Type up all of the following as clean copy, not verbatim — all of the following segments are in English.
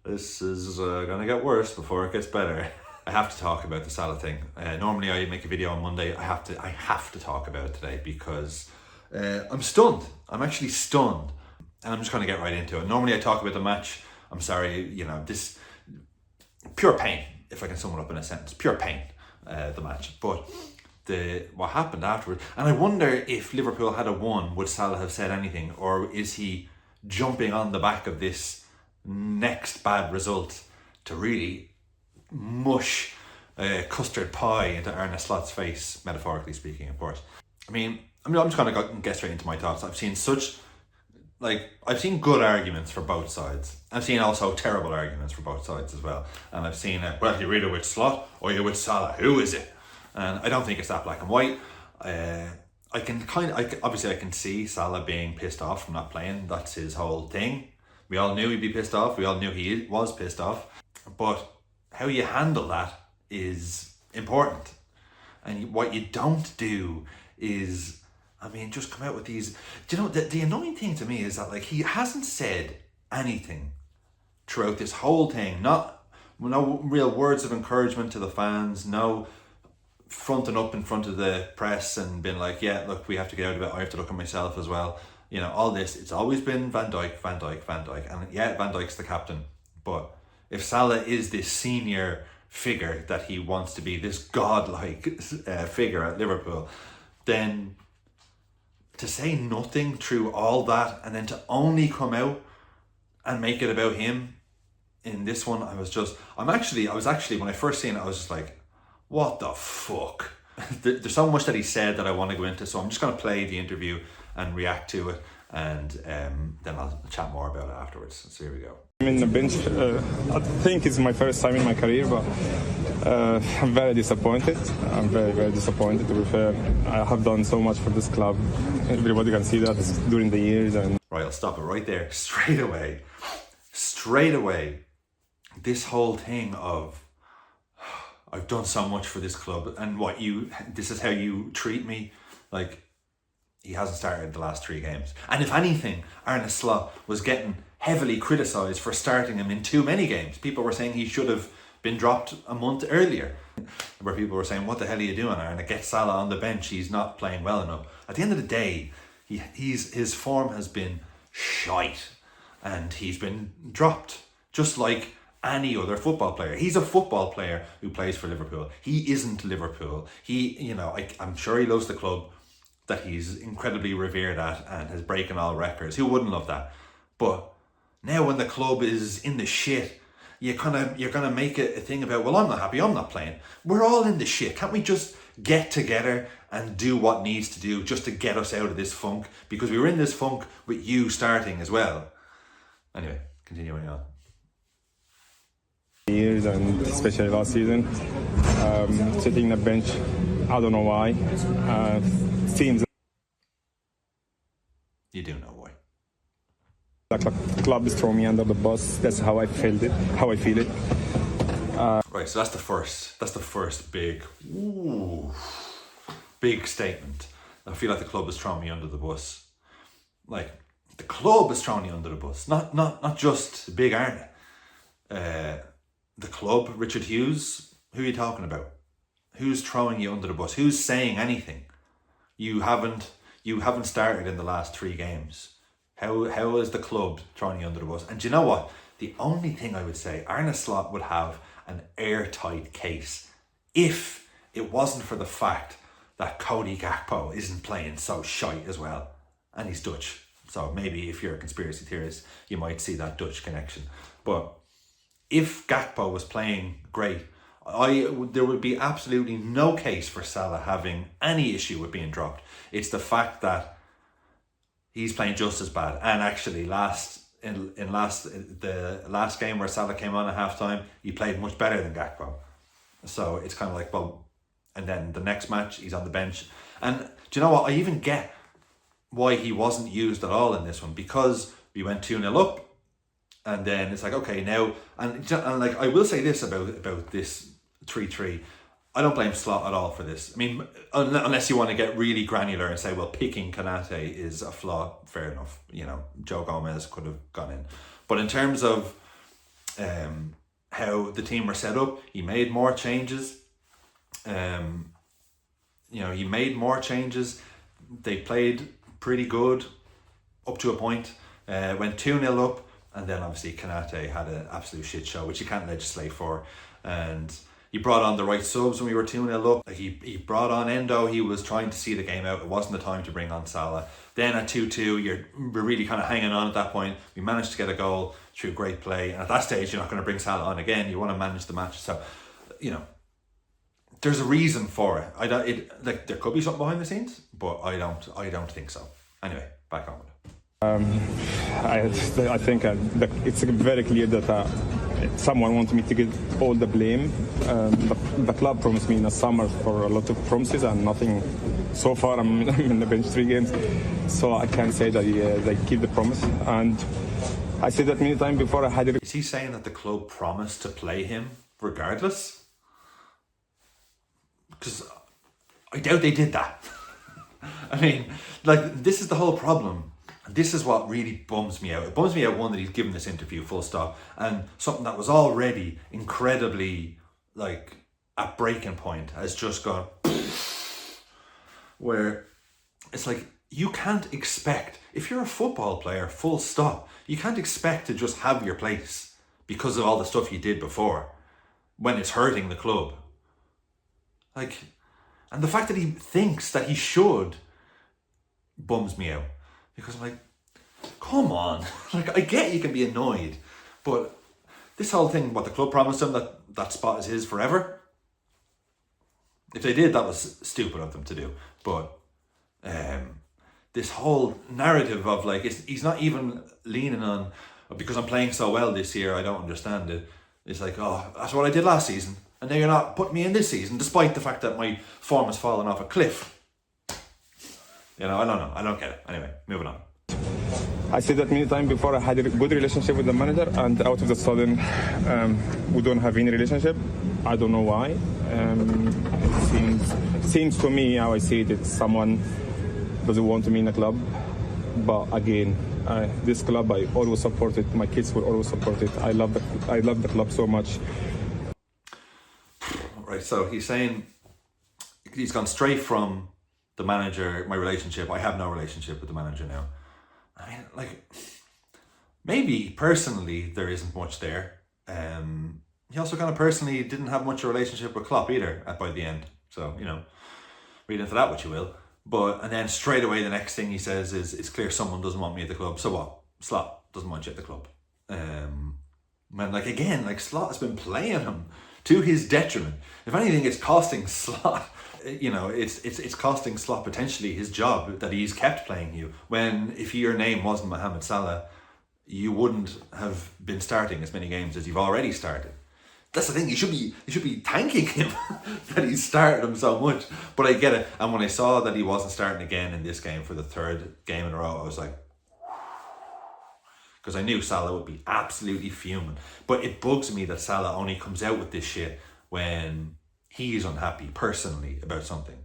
This is gonna get worse before it gets better. I have to talk about the Salah thing. Normally I make a video on Monday. I have to talk about it today because I'm stunned. I'm actually stunned, and I'm just gonna get right into it. Normally I talk about the match. I'm sorry, you know, this pure pain. If I can sum it up in a sentence, pure pain. The match, but what happened afterwards, and I wonder if Liverpool had won, would Salah have said anything, or is he jumping on the back of this next bad result to really mush custard pie into Arne Slot's face, metaphorically speaking, of course. I'm just going to get straight into my thoughts. I've seen good arguments for both sides. I've seen also terrible arguments for both sides as well. And I've seen, well, you're either with Slot or you're with Salah. Who is it? And I don't think it's that black and white. I can see Salah being pissed off from not playing. That's his whole thing. We all knew he'd be pissed off. We all knew he was pissed off. But how you handle that is important. And what you don't do is, just come out with these... Do you know, the annoying thing to me is that he hasn't said anything throughout this whole thing. No real words of encouragement to the fans. No fronting up in front of the press and been like, yeah, look, we have to get out of it. I have to look at myself as well. You know, all this, it's always been Van Dijk. And yeah, Van Dijk's the captain. But if Salah is this senior figure that he wants to be, this godlike figure at Liverpool, then to say nothing through all that and then to only come out and make it about him in this one, I was actually, when I first seen it, I was just like, what the fuck? There's so much that he said that I want to go into, so I'm just going to play the interview and react to it, and then I'll chat more about it afterwards. So here we go. I'm in the bench. I think it's my first time in my career, but I'm very disappointed. I'm very, very disappointed, to be fair. I have done so much for this club. Everybody can see that during the years. And right, I'll stop it right there. Straight away. This whole thing of, I've done so much for this club, and this is how you treat me. He hasn't started the last 3 games. And if anything, Arne Slot was getting heavily criticised for starting him in too many games. People were saying he should have been dropped a month earlier. Where people were saying, what the hell are you doing, Arne? Get Salah on the bench, he's not playing well enough. At the end of the day, his form has been shite. And he's been dropped, just like any other football player. He's a football player who plays for Liverpool. He isn't Liverpool. I'm sure he loves the club that he's incredibly revered at and has breaking all records. Who wouldn't love that? But now when the club is in the shit, you're gonna make it a thing about, well, I'm not happy, I'm not playing. We're all in the shit. Can't we just get together and do what needs to do just to get us out of this funk? Because we were in this funk with you starting as well. Anyway, continuing on. Years, and especially last season, sitting on the bench, I don't know why. Seems you do know why. Like the club is throwing me under the bus. That's how I feel it. Right, so that's the first big statement. I feel like the club is throwing me under the bus. The club is throwing you under the bus, not just Big Arne. The club, Richard Hughes, who are you talking about? Who's throwing you under the bus? Who's saying anything? You haven't started in the last 3 games. How is the club throwing you under the bus? And do you know what? The only thing I would say, Arne Slot would have an airtight case if it wasn't for the fact that Cody Gakpo isn't playing so shite as well. And he's Dutch. So maybe if you're a conspiracy theorist, you might see that Dutch connection. But if Gakpo was playing great, there would be absolutely no case for Salah having any issue with being dropped. It's the fact that he's playing just as bad. And actually, the last game where Salah came on at halftime, he played much better than Gakpo. So it's kind of like, well, and then the next match, he's on the bench. And do you know what? I even get why he wasn't used at all in this one, because we went 2-0 up. And then it's like, okay, now, and I will say this about this 3-3. I don't blame Slot at all for this. Unless you want to get really granular and say, well, picking Kanate is a flaw, fair enough. Joe Gomez could have gone in. But in terms of how the team were set up. He made more changes. He made more changes. They played pretty good up to a point. Went 2-0 up, and then obviously Konate had an absolute shit show, which you can't legislate for. And he brought on the right subs when we were 2-0 up. Like he brought on Endo. He was trying to see the game out. It wasn't the time to bring on Salah. Then at 2-2, we're really kind of hanging on at that point. We managed to get a goal through great play. And at that stage, you're not going to bring Salah on again. You want to manage the match. So, there's a reason for it. There could be something behind the scenes, but I don't think so. Anyway, back on with it. I think it's very clear that someone wants me to get all the blame. The club promised me in the summer for a lot of promises and nothing. So far, I'm in the bench 3 games, so I can't say that they keep the promise. And I said that many times before. I had it. Is he saying that the club promised to play him regardless? Because I doubt they did that. I mean, this is the whole problem. This is what really bums me out. It bums me out, one, that he's given this interview full stop, and something that was already incredibly, at breaking point has just gone, where it's like, you can't expect, if you're a football player, full stop, you can't expect to just have your place because of all the stuff you did before when it's hurting the club. And the fact that he thinks that he should bums me out. Because I'm like, come on. I get you can be annoyed, but this whole thing, what the club promised him, that spot is his forever. If they did, that was stupid of them to do. But this whole narrative of he's not even leaning on, because I'm playing so well this year, I don't understand it. It's like, oh, that's what I did last season, and now you're not putting me in this season, despite the fact that my form has fallen off a cliff. I don't know. I don't get it. Anyway, moving on. I said that many times before. I had a good relationship with the manager, and out of the sudden, we don't have any relationship. I don't know why. It seems to me, how I see it, it's someone doesn't want me in the club. But again, this club, I always support it. My kids will always support it. I love the club so much. Right. So he's saying he's gone straight from the manager, my relationship. I have no relationship with the manager now. I mean, maybe personally there isn't much there. He also kind of personally didn't have much of a relationship with Klopp either by the end. So, read into that what you will. And then straight away the next thing he says is, it's clear someone doesn't want me at the club. So what? Slot doesn't want you at the club. Slot has been playing him to his detriment. If anything, it's costing Slot. It's costing Slot potentially his job that he's kept playing you. When if your name wasn't Mohamed Salah, you wouldn't have been starting as many games as you've already started. That's the thing. You should be thanking him that he started him so much. But I get it. And when I saw that he wasn't starting again in this game for the 3rd game in a row, I was like, because I knew Salah would be absolutely fuming. But it bugs me that Salah only comes out with this shit when he's unhappy personally about something,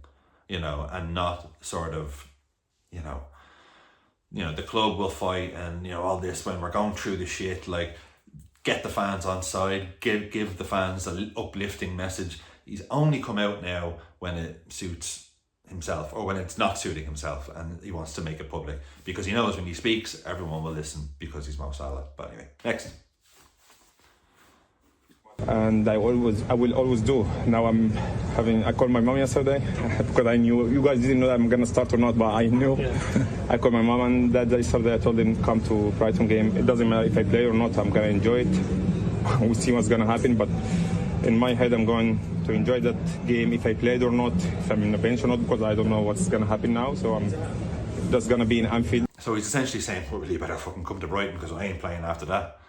and not sort of, the club will fight and, all this when we're going through the shit, get the fans on side, give the fans an uplifting message. He's only come out now when it suits himself or when it's not suiting himself, and he wants to make it public because he knows when he speaks, everyone will listen because he's Mo Salah. But anyway, next. And I will always do. Now I called my mom yesterday because I knew you guys didn't know that I'm gonna start or not, but I knew. Yeah. I called my mom and dad yesterday. I told them come to Brighton game. It doesn't matter if I play or not. I'm gonna enjoy it. We'll see what's gonna happen, but in my head I'm going to enjoy that game if I played or not, if I'm in the bench or not, because I don't know what's gonna happen now. So I'm just gonna be in Anfield. So he's essentially saying, well, really better fucking come to Brighton because I ain't playing after that.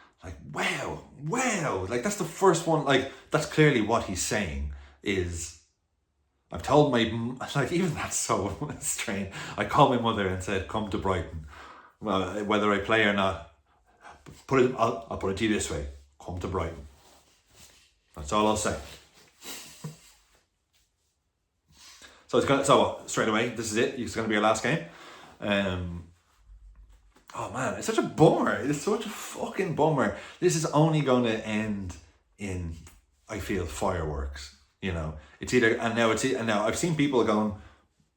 Wow, that's the first one, that's clearly what he's saying is, I've told my, even that's so strange. I called my mother and said, come to Brighton. Well, whether I play or not, I'll put it to you this way, come to Brighton. That's all I'll say. So straight away, this is it, it's going to be our last game. Oh man, it's such a bummer. It's such a fucking bummer. This is only going to end in, I feel, fireworks. You know, it's either, and now I've seen people going,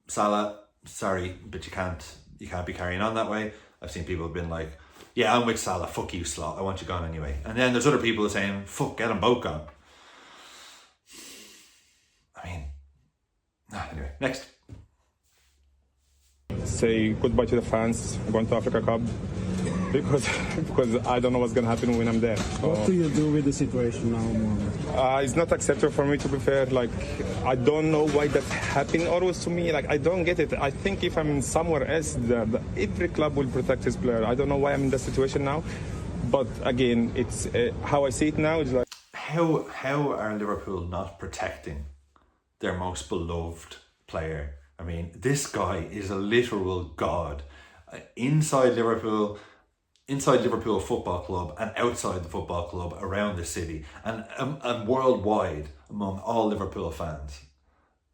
Salah, sorry, but you can't be carrying on that way. I've seen people have been like, yeah, I'm with Salah, fuck you, Slot, I want you gone anyway. And then there's other people saying, fuck, get them both gone. I mean, anyway, next. Say goodbye to the fans, going to Africa Cup, because I don't know what's going to happen when I'm there. What do you do with the situation now, Mohamed? It's not acceptable for me, to be fair. Like, I don't know why that's happening always to me. Like, I don't get it. I think if I'm somewhere else, every club will protect his player. I don't know why I'm in that situation now. But again, it's how I see it now. It's like, how are Liverpool not protecting their most beloved player? I mean, this guy is a literal god inside Liverpool Football Club and outside the football club around the city and worldwide among all Liverpool fans.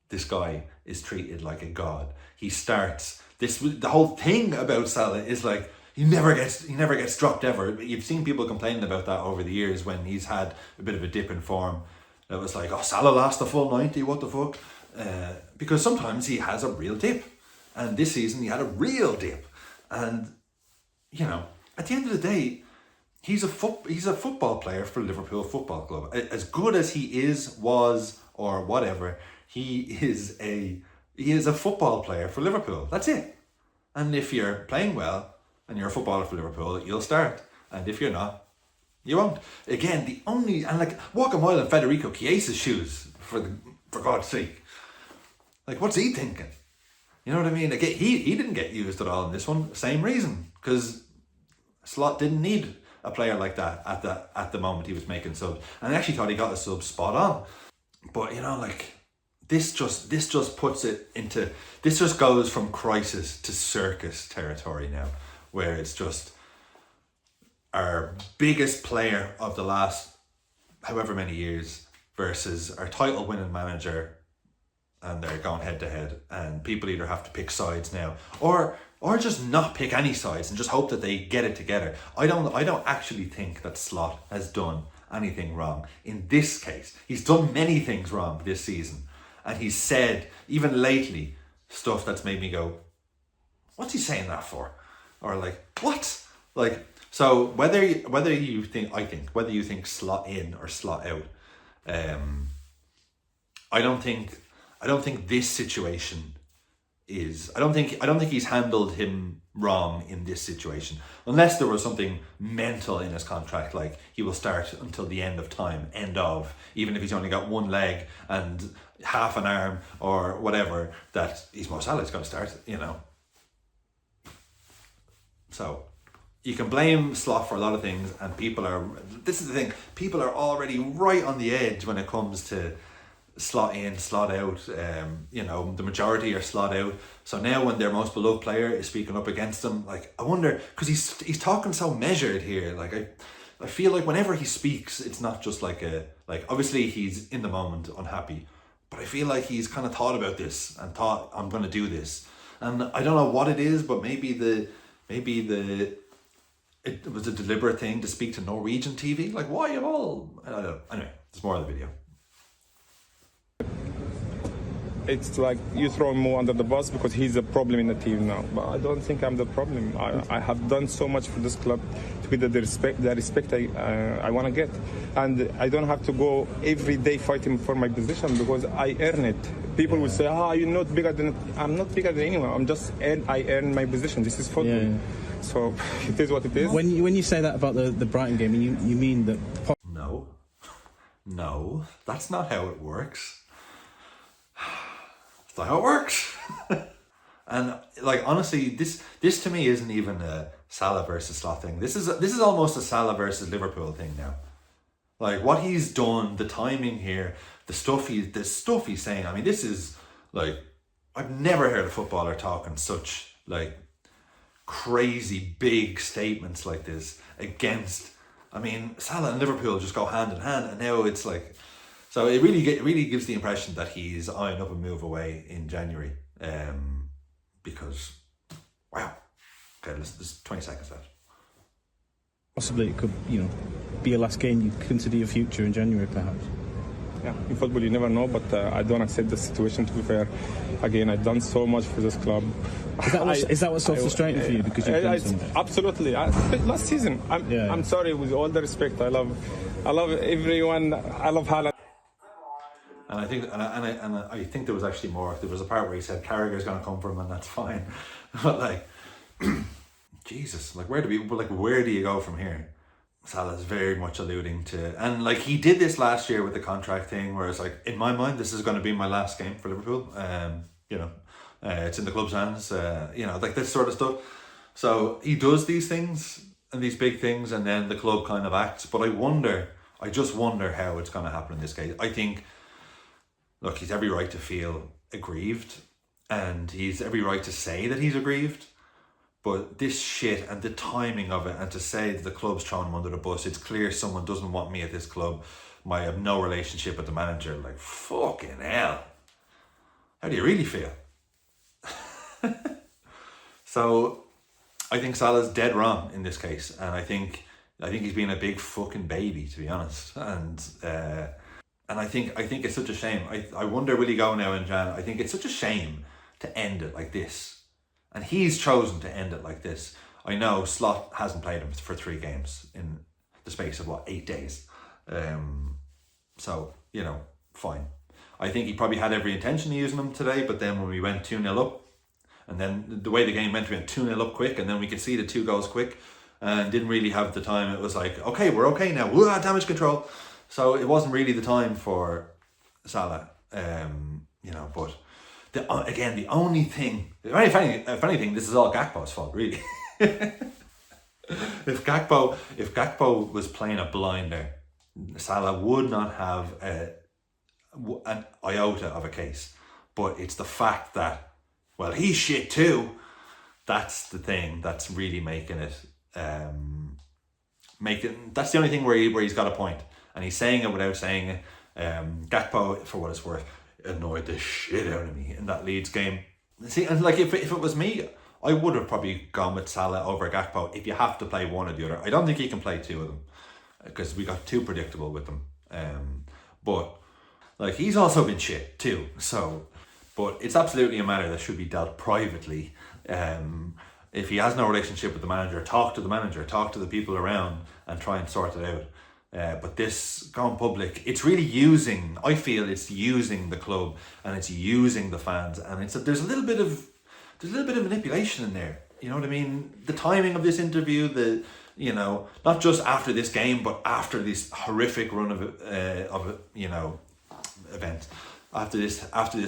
This guy is treated like a god. He starts the whole thing about Salah is like he never gets dropped ever. You've seen people complaining about that over the years when he's had a bit of a dip in form. It was like, oh, Salah lasts the full 90, what the fuck? Because sometimes he has a real dip, and this season he had a real dip, and you know, at the end of the day, he's a football player for Liverpool Football Club. As good as he was, or whatever, he is a football player for Liverpool. That's it. And if you're playing well and you're a footballer for Liverpool, you'll start, and if you're not, you won't. Again, walk a mile in Federico Chiesa's shoes, for God's sake. Like, what's he thinking? You know what I mean? Again, he didn't get used at all in this one. Same reason, because Slot didn't need a player like that at the moment he was making subs, and I actually thought he got a sub spot on. But you know, like this just puts it into, this just goes from crisis to circus territory now, where it's just our biggest player of the last however many years versus our title winning manager, and they're going head to head, and people either have to pick sides now or just not pick any sides and just hope that they get it together. I don't actually think that Slot has done anything wrong in this case. He's done many things wrong this season, and he's said, even lately, stuff that's made me go, what's he saying that for? Or like, what? Like, so whether you think Slot in or Slot out, I don't think this situation is, I don't think he's handled him wrong in this situation, unless there was something mental in his contract, like he will start until the end of time, even if he's only got one leg and half an arm or whatever, that he's Mo Salah's going to start, you know. So you can blame Slot for a lot of things, and this is the thing, people are already right on the edge when it comes to Slot in, Slot out. You know, the majority are Slot out. So now when their most beloved player is speaking up against them, like, I wonder, because he's talking so measured here. Like, I feel like whenever he speaks, it's not just like obviously he's in the moment unhappy, but I feel like he's kind of thought about this and thought, I'm going to do this. And I don't know what it is, but maybe it was a deliberate thing to speak to Norweigen TV. Like, why of all? I don't know. Anyway, there's more of the video. it's like you throw Mo under the bus because he's a problem in the team now. But I don't think I'm the problem. I have done so much for this club to get the respect I want to get. And I don't have to go every day fighting for my position because I earn it. People will say, you're not bigger than... I'm not bigger than anyone. I earn my position. This is football. Yeah. So it is what it is. When you say that about the Brighton game, you mean that... No, that's not how it works. That's not how it works. And like, honestly, this to me isn't even a Salah versus Slot thing. This is almost a Salah versus Liverpool thing now. Like what he's done, the timing here, the stuff he's saying. I mean, this is like, I've never heard a footballer talking such like crazy big statements like this against. I mean, Salah and Liverpool just go hand in hand, and now it's like, so it really gives the impression that he's eyeing up a move away in January, because, wow, Okay, there's 20 seconds left. Possibly it could, be your last game. You consider your future in January, perhaps. Yeah, in football you never know, but I don't accept the situation, to be fair. Again, I've done so much for this club. Is that what's so frustrating for you? Because you've done so much? Absolutely. Last season, I'm sorry, with all the respect, I love everyone. I love Haaland. And I think, and I think there was actually more. There was a part where he said Carragher's going to come for him, and that's fine. But like, Jesus, like where do you go from here? Salah's very much alluding to, and like he did this last year with the contract thing, where it's like, in my mind, this is going to be my last game for Liverpool. It's in the club's hands. Like this sort of stuff. So he does these things and these big things, and then the club kind of acts. But I just wonder how it's going to happen in this case. I think, look, he's every right to feel aggrieved, and he's every right to say that he's aggrieved. But this shit and the timing of it, and to say that the club's throwing him under the bus, it's clear someone doesn't want me at this club. I have no relationship with the manager. Like, fucking hell. How do you really feel? So, I think Salah's dead wrong in this case. And I think he's being a big fucking baby, to be honest. And I think it's such a shame. I wonder, will he go now in Jan? I think it's such a shame to end it like this. And he's chosen to end it like this. I know Slot hasn't played him for 3 games in the space of 8 days. So, fine. I think he probably had every intention of using him today, but then when we went 2-0 up, and then the way the game went, we went 2-0 up quick, and then we could see the 2 goals quick, and didn't really have the time. It was like, okay, we're okay now. Damage control. So it wasn't really the time for Salah. But the only thing, if anything, this is all Gakpo's fault, really. If Gakpo was playing a blinder, Salah would not have an iota of a case. But it's the fact that, well, he's shit too. That's the thing that's really making it. That's the only thing where he's got a point, and he's saying it without saying it. Gakpo, for what it's worth, annoyed the shit out of me in that Leeds game. See, and like if it was me, I would have probably gone with Salah over Gakpo if you have to play one or the other. I don't think you can play 2 of them because we got too predictable with them. But like he's also been shit too. So, but it's absolutely a matter that should be dealt privately. If he has no relationship with the manager, talk to the manager, talk to the people around, and try and sort it out. But this gone public, it's really using. I feel it's using the club and it's using the fans, and there's a little bit of manipulation in there. You know what I mean? The timing of this interview, not just after this game, but after this horrific run of events, after this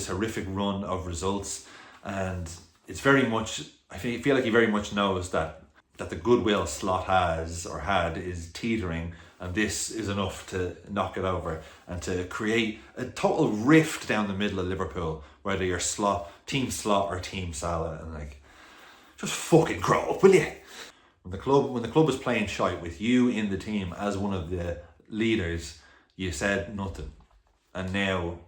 horrific run of results, and it's very much. I feel like he very much knows that the goodwill Slot had is teetering. And this is enough to knock it over and to create a total rift down the middle of Liverpool, whether you're Team Slot or Team Salah, and like, just fucking grow up, will you? When the club was playing shite with you in the team as one of the leaders, you said nothing, and now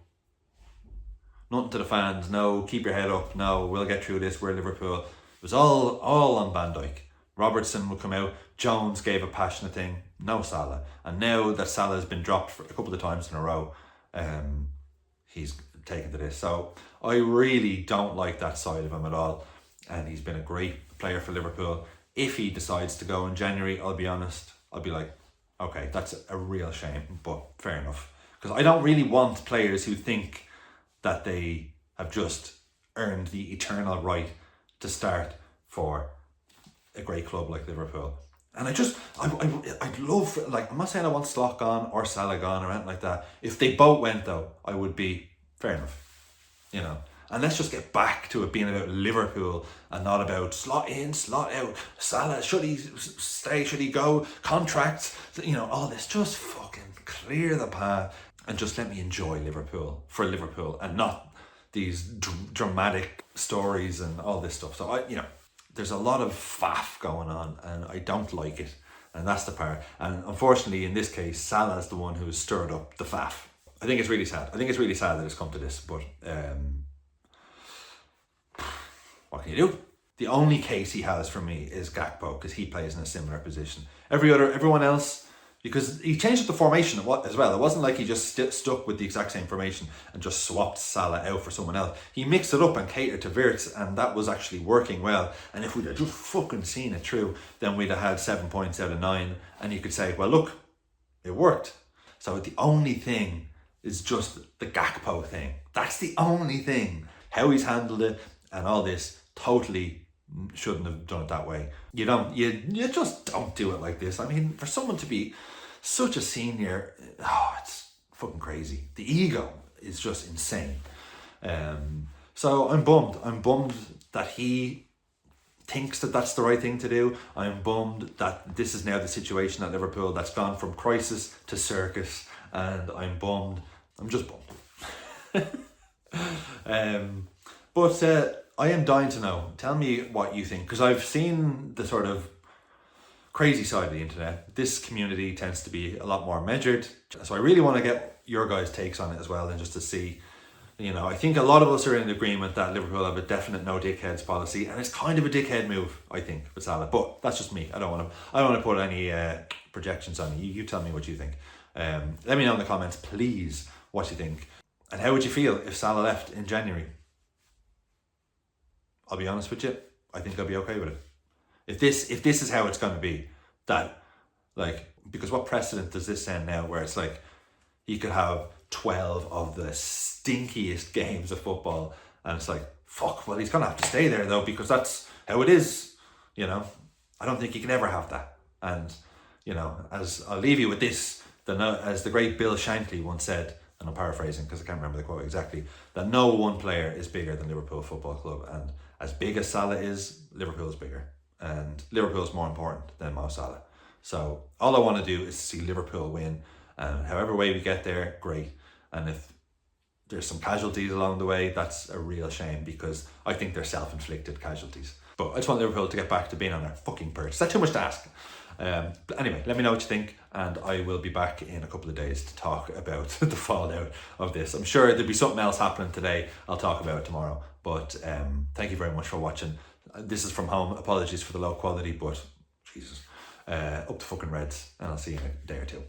nothing to the fans. No, keep your head up. No, we'll get through this. We're Liverpool. It was all on Van Dijk. Robertson would come out. Jones gave a passionate thing. No Salah. And now that Salah has been dropped for a couple of times in a row, he's taken to this. So I really don't like that side of him at all. And he's been a great player for Liverpool. If he decides to go in January, I'll be honest, I'll be like, okay, that's a real shame, but fair enough. Because I don't really want players who think that they have just earned the eternal right to start for a great club like Liverpool. And I'd love, like, I'm not saying I want Slot gone or Salah gone or anything like that. If they both went though, I would be fair enough, And let's just get back to it being about Liverpool and not about Slot in, Slot out, Salah, should he stay, should he go, contracts, all this. Just fucking clear the path and just let me enjoy Liverpool for Liverpool and not these dramatic stories and all this stuff. So there's a lot of faff going on and I don't like it, and that's the part. And unfortunately in this case, Salah's the one who's stirred up the faff. I think it's really sad. that it's come to this, but what can you do? The only case he has for me is Gakpo, because he plays in a similar position. Everyone else, because he changed up the formation as well. It wasn't like he just stuck with the exact same formation and just swapped Salah out for someone else. He mixed it up and catered to Wirtz, and that was actually working well. And if we'd have just fucking seen it through, then we'd have had 7 points out of 9. And you could say, well, look, it worked. So the only thing is just the Gakpo thing. That's the only thing. How he's handled it and all this, totally shouldn't have done it that way. You just don't do it like this. I mean, for someone to be such a senior, it's fucking crazy. The ego is just insane. So I'm bummed. I'm bummed that he thinks that that's the right thing to do. I'm bummed that this is now the situation at Liverpool that's gone from crisis to circus, and I'm bummed. I'm just bummed. But I am dying to know. Tell me what you think, because I've seen the sort of crazy side of the internet. This community tends to be a lot more measured. So I really want to get your guys' takes on it as well, and just to see, I think a lot of us are in agreement that Liverpool have a definite no dickheads policy, and it's kind of a dickhead move, I think, with Salah. But that's just me. I don't want to put any projections on you. You tell me what you think. Let me know in the comments, please, what you think. And how would you feel if Salah left in January? I'll be honest with you, I think I'll be okay with it. If this is how it's going to be, because what precedent does this send now, where it's like he could have 12 of the stinkiest games of football, and it's like, fuck, well, he's going to have to stay there though, because that's how it is, I don't think he can ever have that. And, as I'll leave you with this, as the great Bill Shankly once said, and I'm paraphrasing because I can't remember the quote exactly, that no one player is bigger than Liverpool Football Club, and as big as Salah is, Liverpool is bigger, and Liverpool is more important than Mo Salah. So all I want to do is see Liverpool win, and however way we get there, great. And if there's some casualties along the way, that's a real shame, because I think they're self-inflicted casualties. But I just want Liverpool to get back to being on their fucking perch. Is that too much to ask? But anyway, let me know what you think, and I will be back in a couple of days to talk about the fallout of this. I'm sure there'll be something else happening today. I'll talk about it tomorrow. But thank you very much for watching. This is from home. Apologies for the low quality, but Jesus, up to fucking Reds, and I'll see you in a day or two.